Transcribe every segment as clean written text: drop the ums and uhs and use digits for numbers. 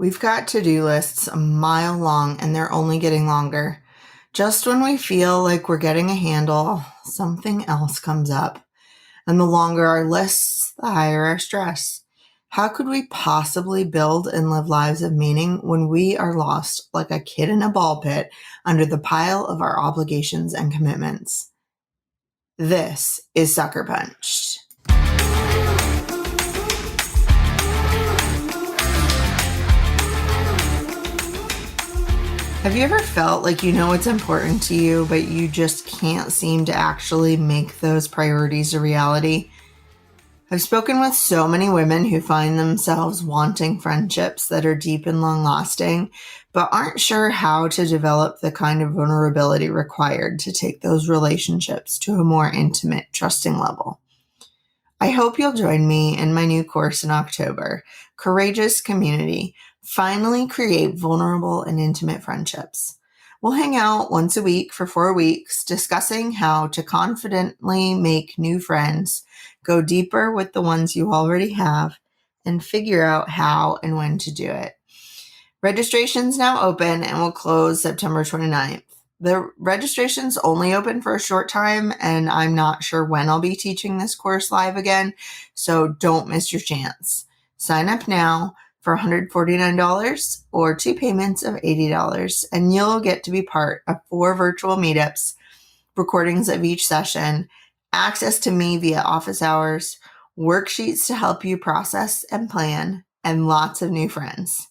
We've got to-do lists a mile long and they're only getting longer. Just when we feel like we're getting a handle, something else comes up. And the longer our lists, the higher our stress. How could we possibly build and live lives of meaning when we are lost like a kid in a ball pit under the pile of our obligations and commitments? This is Sucker Punched. Have you ever felt like you know what's important to you, but you just can't seem to actually make those priorities a reality? I've spoken with so many women who find themselves wanting friendships that are deep and long-lasting, but aren't sure how to develop the kind of vulnerability required to take those relationships to a more intimate, trusting level. I hope you'll join me in my new course in October, Courageous Community. Finally create vulnerable and intimate friendships. We'll hang out once a week for 4 weeks, discussing how to confidently make new friends, go deeper with the ones you already have, and figure out how and when to do it. Registration's now open and will close September 29th. The registration's only open for a short time, and I'm not sure when I'll be teaching this course live again, so don't miss your chance. Sign up now for $149 or 2 payments of $80, and you'll get to be part of 4 virtual meetups, recordings of each session, access to me via office hours, worksheets to help you process and plan, and lots of new friends.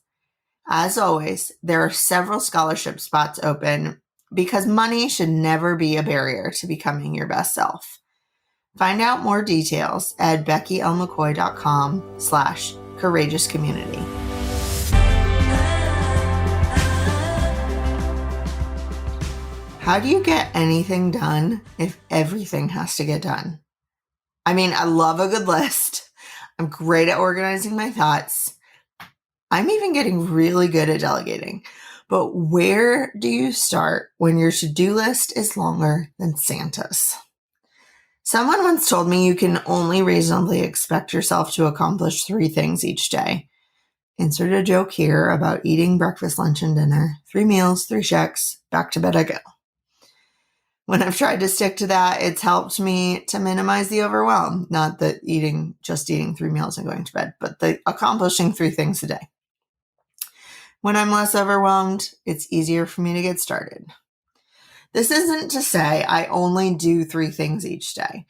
As always, there are several scholarship spots open because money should never be a barrier to becoming your best self. Find out more details at beckylmccoy.com/courageous community. How do you get anything done if everything has to get done? I mean, I love a good list. I'm great at organizing my thoughts. I'm even getting really good at delegating. But where do you start when your to-do list is longer than Santa's? Someone once told me you can only reasonably expect yourself to accomplish 3 things each day. Insert a joke here about eating breakfast, lunch, and dinner. 3 meals, 3 checks, back to bed I go. When I've tried to stick to that, it's helped me to minimize the overwhelm. Not that just eating 3 meals and going to bed, but the accomplishing 3 things a day. When I'm less overwhelmed, it's easier for me to get started. This isn't to say I only do 3 things each day.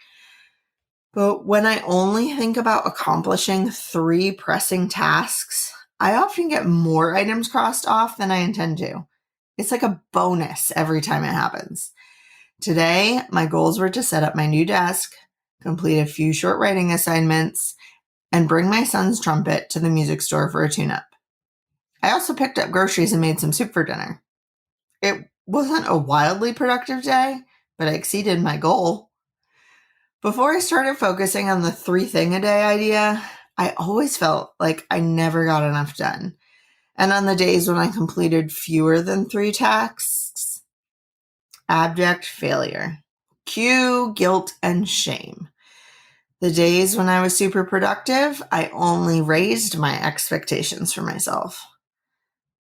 But when I only think about accomplishing 3 pressing tasks, I often get more items crossed off than I intend to. It's like a bonus every time it happens. Today, my goals were to set up my new desk, complete a few short writing assignments, and bring my son's trumpet to the music store for a tune-up. I also picked up groceries and made some soup for dinner. It wasn't a wildly productive day, but I exceeded my goal. Before I started focusing on the 3 thing a day idea, I always felt like I never got enough done. And on the days when I completed fewer than 3 tasks, abject failure. Cue guilt and shame. The days when I was super productive, I only raised my expectations for myself.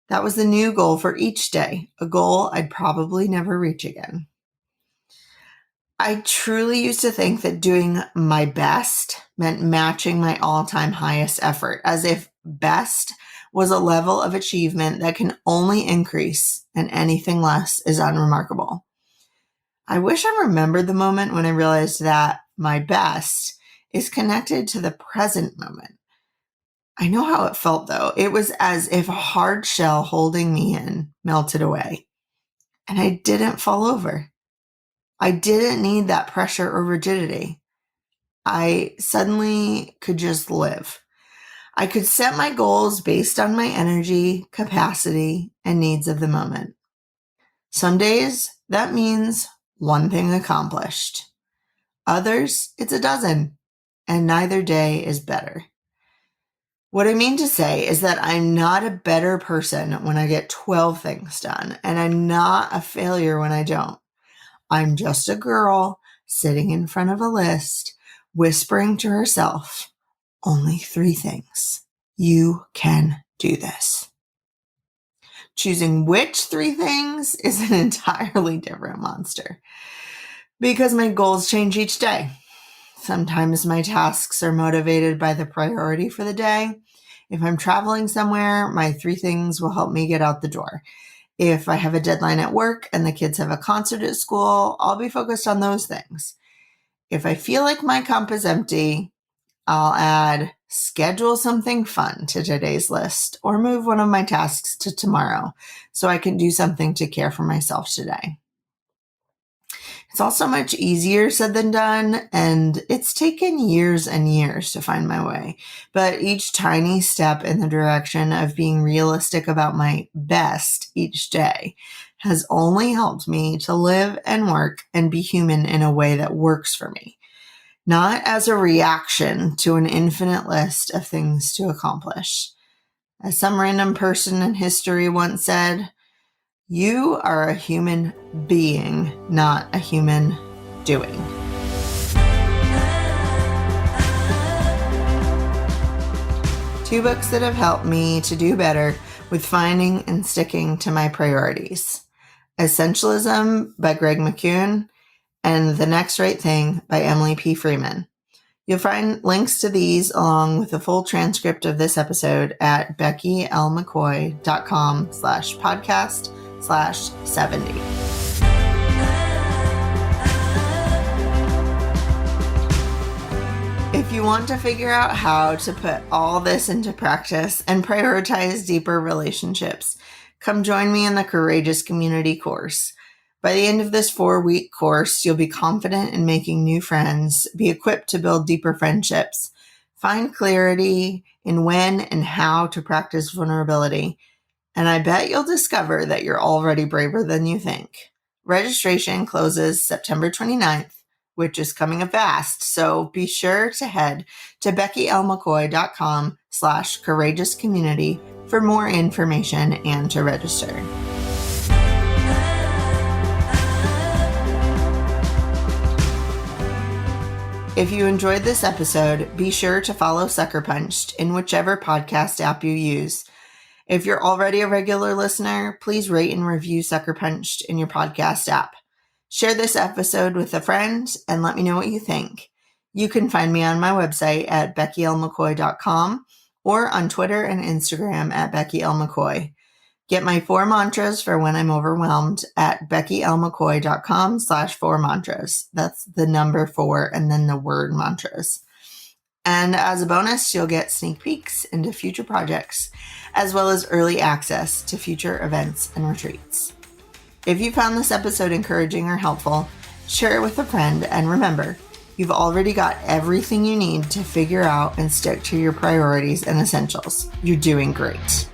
That was the new goal for each day, a goal I'd probably never reach again. I truly used to think that doing my best meant matching my all-time highest effort, as if best was a level of achievement that can only increase and anything less is unremarkable. I wish I remembered the moment when I realized that my best is connected to the present moment. I know how it felt, though. It was as if a hard shell holding me in melted away. And I didn't fall over. I didn't need that pressure or rigidity. I suddenly could just live. I could set my goals based on my energy, capacity, and needs of the moment. Some days, that means 1 thing accomplished. Others, it's a dozen, and neither day is better. What I mean to say is that I'm not a better person when I get 12 things done, and I'm not a failure when I don't. I'm just a girl sitting in front of a list, whispering to herself, only 3 things. You can do this. Choosing which 3 things is an entirely different monster because my goals change each day. Sometimes my tasks are motivated by the priority for the day. If I'm traveling somewhere, my 3 things will help me get out the door. If I have a deadline at work and the kids have a concert at school, I'll be focused on those things. If I feel like my cup is empty, I'll add schedule something fun to today's list or move one of my tasks to tomorrow so I can do something to care for myself today. It's also much easier said than done, and it's taken years and years to find my way. But each tiny step in the direction of being realistic about my best each day has only helped me to live and work and be human in a way that works for me, not as a reaction to an infinite list of things to accomplish. As some random person in history once said, you are a human being, not a human doing. Two books that have helped me to do better with finding and sticking to my priorities. Essentialism by Greg McKeown and The Next Right Thing by Emily P. Freeman. You'll find links to these along with a full transcript of this episode at beckylmccoy.com/podcast/70. If you want to figure out how to put all this into practice and prioritize deeper relationships, come join me in the Courageous Community course. By the end of this 4-week course, you'll be confident in making new friends, be equipped to build deeper friendships, find clarity in when and how to practice vulnerability, and I bet you'll discover that you're already braver than you think. Registration closes September 29th, which is coming up fast, so be sure to head to beckylmccoy.com/courageouscommunity for more information and to register. If you enjoyed this episode, be sure to follow Sucker Punched in whichever podcast app you use. If you're already a regular listener, please rate and review Sucker Punched in your podcast app. Share this episode with a friend and let me know what you think. You can find me on my website at beckylmccoy.com or on Twitter and Instagram at beckylmccoy. Get my 4 mantras for when I'm overwhelmed at beckylmccoy.com/4mantras. That's the number 4 and then the word mantras. And as a bonus, you'll get sneak peeks into future projects, as well as early access to future events and retreats. If you found this episode encouraging or helpful, share it with a friend, and remember, you've already got everything you need to figure out and stick to your priorities and essentials. You're doing great.